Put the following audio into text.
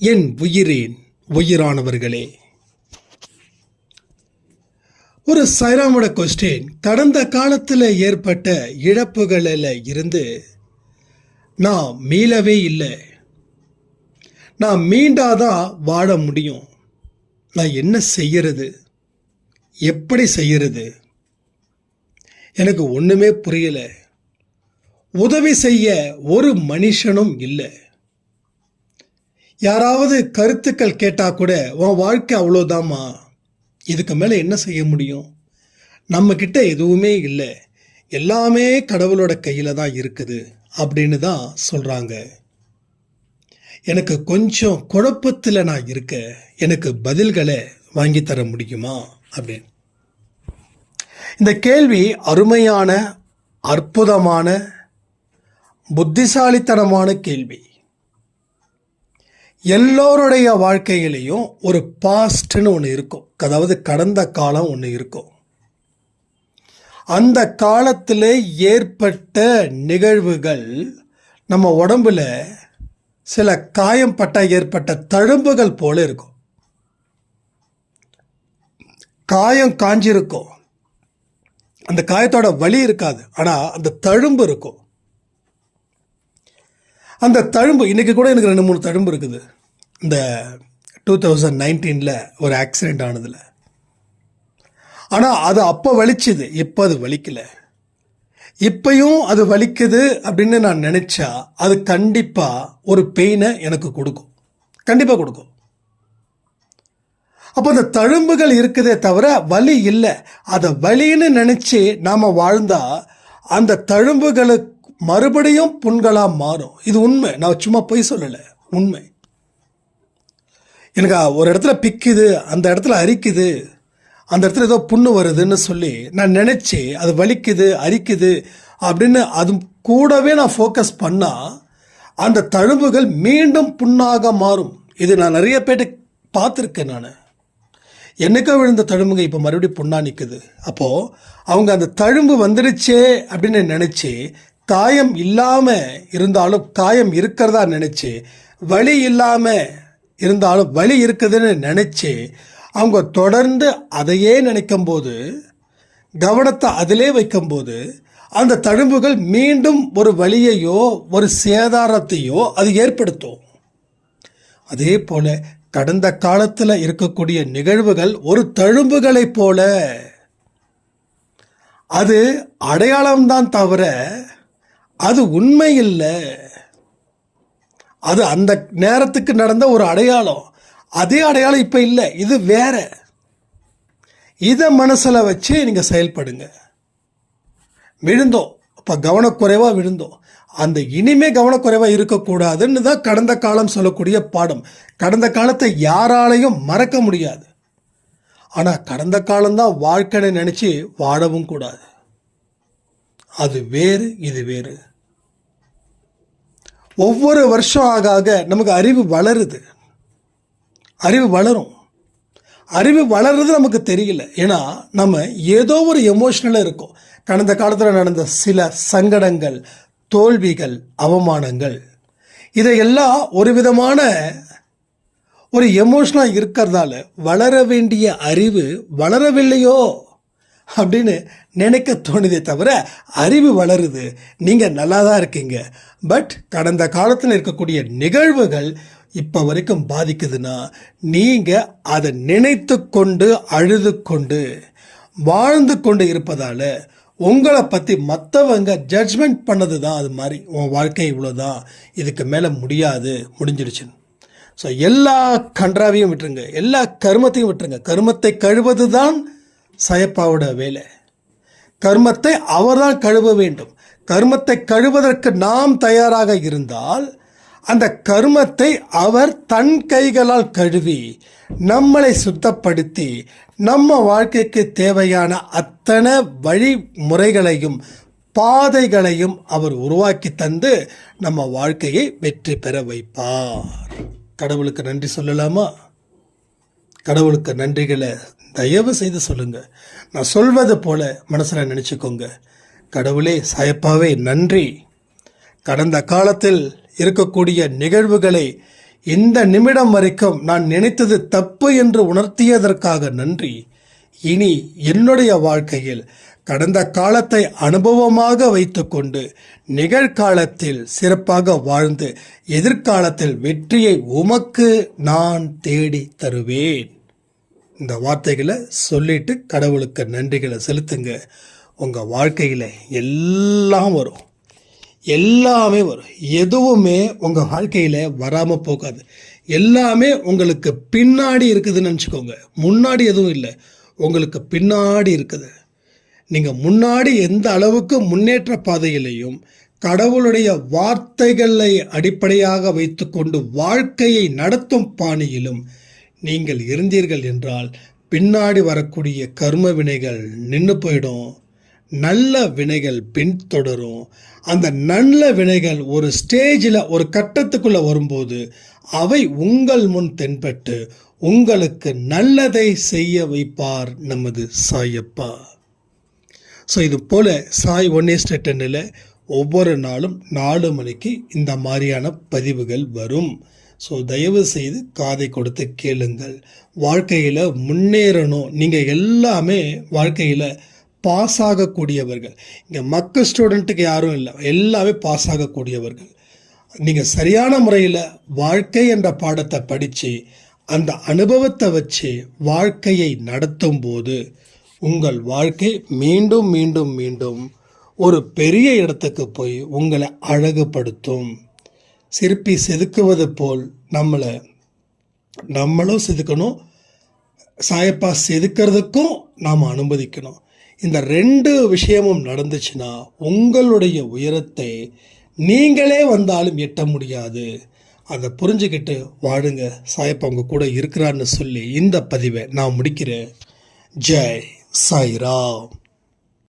என் உயிரின் உயிரானவர்களே, ஒரு சைராமோட கொஸ்டின், கடந்த காலத்தில் ஏற்பட்ட இழப்புகளில் இருந்து நான் மீளவே இல்லை. நான் மீண்டாதான் வாழ முடியும். நான் என்ன செய்யறது, எப்படி செய்யறது, எனக்கு ஒன்றுமே புரியல. உதவி செய்ய ஒரு மனுஷனும் இல்லை. யாராவது கருத்துக்கள் கேட்டால் கூட உன் வாழ்க்கை அவ்வளோதாம்மா, இதுக்கு மேலே என்ன செய்ய முடியும், நம்மக்கிட்ட எதுவுமே இல்லை, எல்லாமே கடவுளோட கையில் தான் இருக்குது அப்படின்னு தான் சொல்கிறாங்க. எனக்கு கொஞ்சம் குழப்பத்தில் நான் இருக்க, எனக்கு பதில்களை வாங்கி தர முடியுமா அப்படின்னு. இந்த கேள்வி அருமையான, அற்புதமான, புத்திசாலித்தனமான கேள்வி. எல்லோருடைய வாழ்க்கையிலையும் ஒரு பாஸ்ட்னு ஒன்று இருக்கும், அதாவது கடந்த காலம் ஒன்று இருக்கும். அந்த காலத்தில் ஏற்பட்ட நிகழ்வுகள் நம்ம உடம்புல சில காயம் பட்ட ஏற்பட்ட தழும்புகள் போல இருக்கும். காயம் காஞ்சிருக்கும், அந்த காயத்தோட வலி இருக்காது, ஆனால் அந்த தழும்பு இருக்கும். அந்த தழும்பு இன்றைக்கி கூட எனக்கு 2-3 தழும்பு இருக்குது. இந்த 2019 ஒரு ஆக்சிடெண்ட் ஆனதில். ஆனால் அது அப்போ வலிச்சுது, இப்போ அது வலிக்கலை. இப்பையும் அது வலிக்குது அப்படின்னு நான் நினச்சா அது கண்டிப்பாக ஒரு பெயினை எனக்கு கொடுக்கும், கண்டிப்பாக கொடுக்கும். அப்போ அந்த தழும்புகள் இருக்குதே தவிர வலி இல்லை. அதை வலின்னு நினச்சி நாம் வாழ்ந்தால் அந்த தழும்புகளுக்கு மறுபடியும் புண்களாக மாறும். இது உண்மை, நான் சும்மா பொய் சொல்லலை, உண்மை. எனக்கு ஒரு இடத்துல பிக்குது, அந்த இடத்துல அரிக்குது, அந்த இடத்துல ஏதோ புண்ணு வருதுன்னு சொல்லி நான் நினச்சி அது வலிக்குது அரிக்குது அப்படின்னு அது கூடவே நான் ஃபோக்கஸ் பண்ணால் அந்த தழும்புகள் மீண்டும் புண்ணாக மாறும். இது நான் நிறைய பேர்ட்டு பார்த்துருக்கேன். நான் என்னைக்கோ விழுந்த தழும்புங்க இப்போ மறுபடியும் புண்ணாக நிற்குது. அப்போது அவங்க அந்த தழும்பு வந்துடுச்சே அப்படின்னு நினச்சி காயம் இல்லாமல் இருந்தாலும் காயம் இருக்கிறதா நினச்சி, வலி இல்லாமல் இருந்தாலும் வலி இருக்குதுன்னு நினச்சி அவங்க தொடர்ந்து அதையே நினைக்கும்போது, கவனத்தை அதிலே வைக்கும்போது அந்த தழும்புகள் மீண்டும் ஒரு வலியையோ ஒரு சேதாரத்தையோ அது ஏற்படுத்தும். அதே போல் கடந்த காலத்தில் இருக்கக்கூடிய நிகழ்வுகள் ஒரு தழும்புகளைப் போல, அது அடையாளம்தான் தவிர அது உண்மை இல்லை. அது அந்த நேரத்துக்கு நடந்த ஒரு அடையாளம், அதே அடையாளம் இப்போ இல்லை, இது வேற. இதை மனசில் வச்சு நீங்கள் செயல்படுங்க. விழுந்தோம், இப்போ கவனக்குறைவாக விழுந்தோம், அந்த இனிமே கவனக்குறைவாக இருக்கக்கூடாதுன்னு தான் கடந்த காலம் சொல்லக்கூடிய பாடம். கடந்த காலத்தை யாராலையும் மறக்க முடியாது, ஆனால் கடந்த காலம்தான் வாழ்க்கையை நினச்சி வாழவும் கூடாது. அது வேறு, இது வேறு. ஒவ்வொரு வருஷம் ஆக ஆக நமக்கு அறிவு வளருது, அறிவு வளரும். அறிவு வளர்றது நமக்கு தெரியல, ஏன்னா நம்ம ஏதோ ஒரு எமோஷனலாக இருக்கோம். கடந்த காலத்தில் நடந்த சில சங்கடங்கள், தோல்விகள், அவமானங்கள், இதையெல்லாம் ஒரு விதமான ஒரு எமோஷனாக இருக்கிறதால வளர வேண்டிய அறிவு வளரவில்லையோ அப்படின்னு நினைக்க தோணுதே தவிர அறிவு வளருது, நீங்கள் நல்லா தான் இருக்கீங்க. பட் கடந்த காலத்தில் இருக்கக்கூடிய நிகழ்வுகள் இப்போ வரைக்கும் பாதிக்குதுன்னா நீங்கள் அதை நினைத்து கொண்டு அழுது கொண்டு வாழ்ந்து கொண்டு இருப்பதால் உங்களை பற்றி மற்றவங்க ஜட்ஜ்மெண்ட் பண்ணது தான் அது மாதிரி. உன் வாழ்க்கை இவ்வளோதான், இதுக்கு மேலே முடியாது, முடிஞ்சிடுச்சுன்னு. ஸோ எல்லா கன்றாவையும் விட்டுருங்க, எல்லா கர்மத்தையும் விட்டுருங்க. கர்மத்தை கழுவது தான் சாயப்பாவோட வேலை. கர்மத்தை அவர்தான் கழுவ வேண்டும். கர்மத்தை கழுவதற்கு நாம் தயாராக இருந்தால் அந்த கர்மத்தை அவர் தன் கைகளால் கழுவி நம்மளை சுத்தப்படுத்தி நம்ம வாழ்க்கைக்கு தேவையான அத்தனை வழிமுறைகளையும் பாதைகளையும் அவர் உருவாக்கி தந்து நம்ம வாழ்க்கையை வெற்றி பெற வைப்பார். கடவுளுக்கு நன்றி சொல்லலாமா? கடவுளுக்கு நன்றிகளை தயவு செய்து சொல்லுங்கள். நான் சொல்வது போல மனசில் நினச்சிக்கோங்க. கடவுளே, சாயப்பாவே நன்றி. கடந்த காலத்தில் இருக்கக்கூடிய நிகழ்வுகளை இந்த நிமிடம் வரைக்கும் நான் நினைத்தது தப்பு என்று உணர்த்தியதற்காக நன்றி. இனி என்னுடைய வாழ்க்கையில் கடந்த காலத்தை அனுபவமாக வைத்துக்கொண்டு நிகழ்காலத்தில் சிறப்பாக வாழ்ந்து எதிர்காலத்தில் வெற்றியை உமக்கு நான் தேடி தருவேன். இந்த வார்த்தைகளை சொல்லிட்டு கடவுளுக்கு நன்றிகளை செலுத்துங்க. உங்கள் வாழ்க்கையில் எல்லாம் வரும், எல்லாமே வரும். எதுவுமே உங்கள் வாழ்க்கையில் வராமல் போகாது. எல்லாமே உங்களுக்கு பின்னாடி இருக்குதுன்னு நினச்சிக்கோங்க. முன்னாடி எதுவும் இல்லை, உங்களுக்கு பின்னாடி இருக்குது. நீங்கள் முன்னாடி எந்த அளவுக்கு முன்னேற்ற பாதையிலையும் கடவுளுடைய வார்த்தைகளை அடிப்படையாக வைத்துக்கொண்டு வாழ்க்கையை நடத்தும் பாணியிலும் நீங்கள் இருந்தீர்கள் என்றால் பின்னாடி வரக்கூடிய கர்ம வினைகள் நின்று போயிடும், நல்ல வினைகள் பின்தொடரும். அந்த நல்ல வினைகள் ஒரு ஸ்டேஜில் ஒரு கட்டத்துக்குள்ளே வரும்போது அவை உங்கள் முன் தென்பட்டு உங்களுக்கு நல்லதை செய்ய வைப்பார் நமது சாயப்பா. ஸோ இது போல் சாய் 1:10 ஒவ்வொரு நாளும் 4 மணிக்கு இந்த மாதிரியான பதிவுகள் வரும். ஸோ தயவு செய்து காதை கொடுத்து கேளுங்கள். வாழ்க்கையில் முன்னேறணும். நீங்கள் எல்லாமே வாழ்க்கையில் பாஸ் ஆகக்கூடியவர்கள். இங்கே மக்கள் ஸ்டூடெண்ட்டுக்கு யாரும் இல்லை, எல்லாமே பாஸ் ஆகக்கூடியவர்கள். நீங்கள் சரியான முறையில் வாழ்க்கை என்ற பாடத்தை படித்து அந்த அனுபவத்தை வச்சு வாழ்க்கையை நடத்தும் போது உங்கள் வாழ்க்கை மீண்டும் மீண்டும் மீண்டும் ஒரு பெரிய இடத்துக்கு போய் உங்களை அழகுபடுத்தும். சிற்பி செதுக்குவது போல் நம்மளும் செதுக்கணும், சாயப்பா செதுக்கிறதுக்கும் நாம் அனுமதிக்கணும். இந்த 2 விஷயமும் நடந்துச்சுன்னா உங்களுடைய உயரத்தை நீங்களே வந்தாலும் எட்ட முடியாது. அதை புரிஞ்சுக்கிட்டு வாழுங்க. சாயப்பா உங்க கூட இருக்கிறான்னு சொல்லி இந்த பதிவை நான் முடிக்கிறேன். ஜெய் சாய்ராம்.